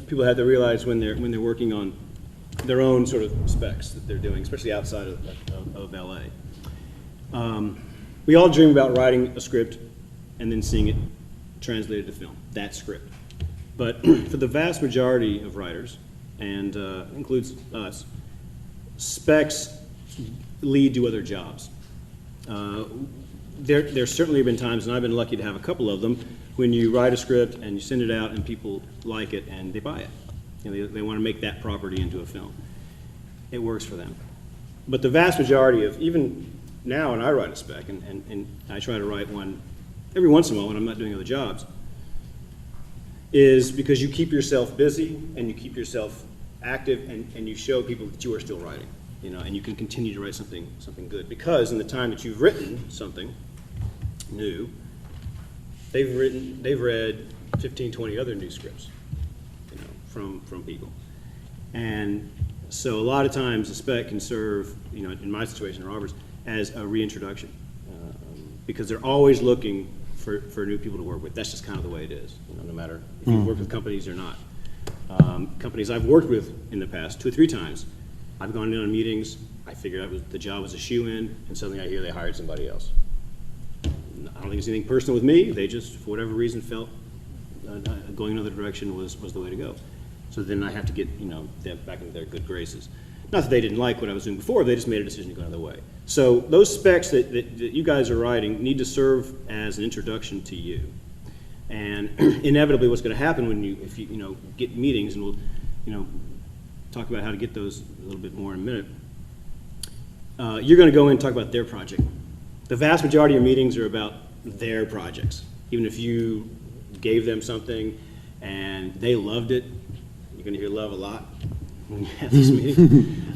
people have to realize when they're working on their own sort of specs that they're doing, especially outside of LA. We all dream about writing a script and then seeing it translated to film, that script. But for the vast majority of writers, and includes us, specs lead to other jobs. There's certainly been times, and I've been lucky to have a couple of them, when you write a script and you send it out and people like it and they buy it. You know, they want to make that property into a film. It works for them. But the vast majority of, even now when I write a spec, and I try to write one every once in a while when I'm not doing other jobs, is because you keep yourself busy and you keep yourself active and you show people that you are still writing, you know, and you can continue to write something good. Because in the time that you've written something new, they've read 15, 20 other new scripts, you know, from people. And so a lot of times the spec can serve, you know, in my situation, Robert's, as a reintroduction, because they're always looking for new people to work with. That's just kind of the way it is, you know, no matter if you work with companies or not. Companies I've worked with in the past 2 or 3 times, I've gone in on meetings, I figured out the job was a shoe-in, and suddenly I hear they hired somebody else. I don't think it's anything personal with me. They just, for whatever reason, felt going another direction was the way to go. So then I have to get, you know, them back into their good graces. Not that they didn't like what I was doing before, they just made a decision to go another way. So those specs that you guys are writing need to serve as an introduction to you. And inevitably what's going to happen if you know, get meetings, and we'll, you know, talk about how to get those a little bit more in a minute, you're going to go in and talk about their project. The vast majority of meetings are about their projects. Even if you gave them something and they loved it, you're going to hear love a lot when you have this meeting.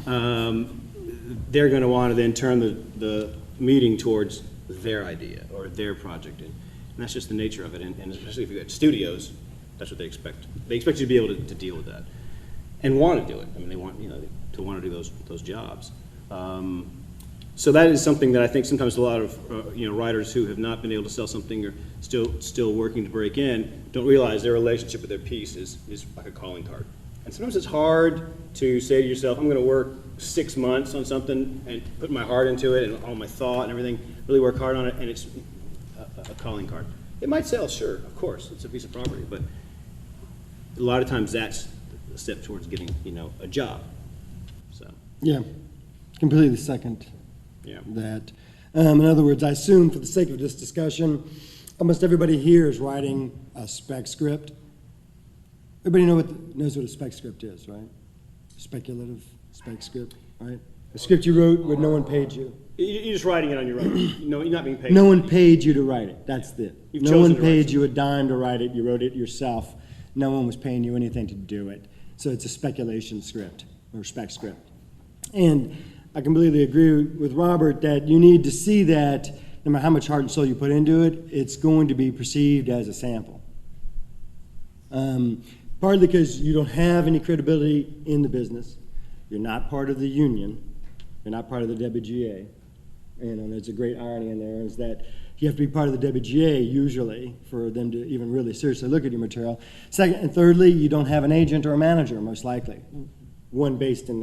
They're going to want to then turn the meeting towards their idea or their project. And that's just the nature of it. And especially if you've got studios, that's what they expect. They expect you to be able to deal with that and want to do it. I mean, they want, you know, to want to do those jobs. So that is something that I think sometimes a lot of you know, writers who have not been able to sell something or still working to break in don't realize their relationship with their piece is like a calling card. And sometimes it's hard to say to yourself, I'm going to work 6 months on something and put my heart into it and all my thought and everything, really work hard on it, and it's a calling card. It might sell, sure, of course, it's a piece of property, but a lot of times that's a step towards getting, you know, a job. So yeah, completely second. Yeah. That. In other words, I assume for the sake of this discussion, almost everybody here is writing a spec script. Everybody knows what a spec script is, right? Speculative spec script, right? A script you wrote where no one paid you. You're just writing it on your own. No, you're not being paid. No one paid you to write it. That's it. You've no one chosen to paid write you a dime to write it. You wrote it yourself. No one was paying you anything to do it. So it's a speculation script or spec script. And I completely agree with Robert that you need to see that no matter how much heart and soul you put into it, it's going to be perceived as a sample. Partly because you don't have any credibility in the business. You're not part of the union. You're not part of the WGA. And there's a great irony in there is that you have to be part of the WGA usually for them to even really seriously look at your material. Second and thirdly, you don't have an agent or a manager, most likely. One based in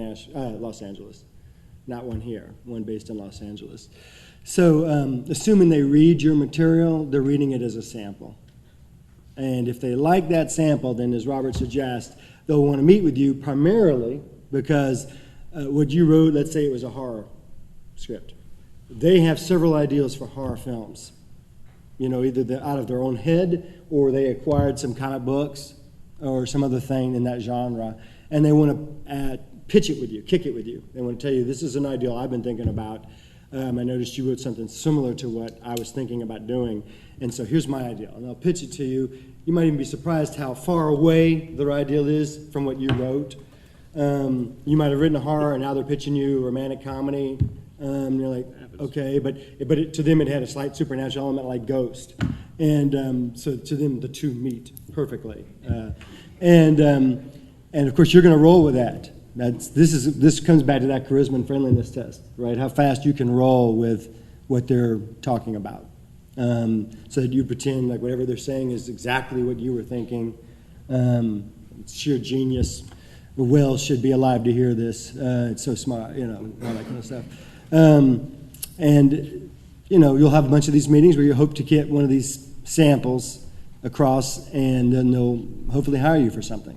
Los Angeles. Not one here, one based in Los Angeles. So assuming they read your material, they're reading it as a sample. And if they like that sample, then as Robert suggests, they'll want to meet with you primarily because what you wrote, let's say it was a horror script. They have several ideas for horror films. You know, either they're out of their own head or they acquired some comic books or some other thing in that genre, and they want to pitch it with you, kick it with you. They want to tell you, this is an idea I've been thinking about. I noticed you wrote something similar to what I was thinking about doing, and so here's my idea, and I'll pitch it to you. You might even be surprised how far away their ideal is from what you wrote. You might have written a horror, and now they're pitching you a romantic comedy. You're like, okay, but to them it had a slight supernatural element like Ghost, and so to them the two meet perfectly. And of course you're going to roll with that. This comes back to that charisma and friendliness test, right? How fast you can roll with what they're talking about, so that you pretend like whatever they're saying is exactly what you were thinking. sheer genius. Will should be alive to hear this. It's so smart, you know, all that kind of stuff. And, you know, you'll have a bunch of these meetings where you hope to get one of these samples across, and then they'll hopefully hire you for something.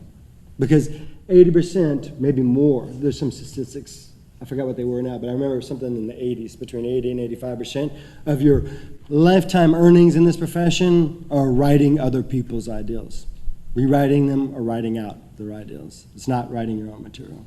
Because 80%, maybe more, there's some statistics, I forgot what they were now, but I remember something in the 80s, between 80 and 85% of your lifetime earnings in this profession are writing other people's ideals. Rewriting them or writing out their ideals. It's not writing your own material.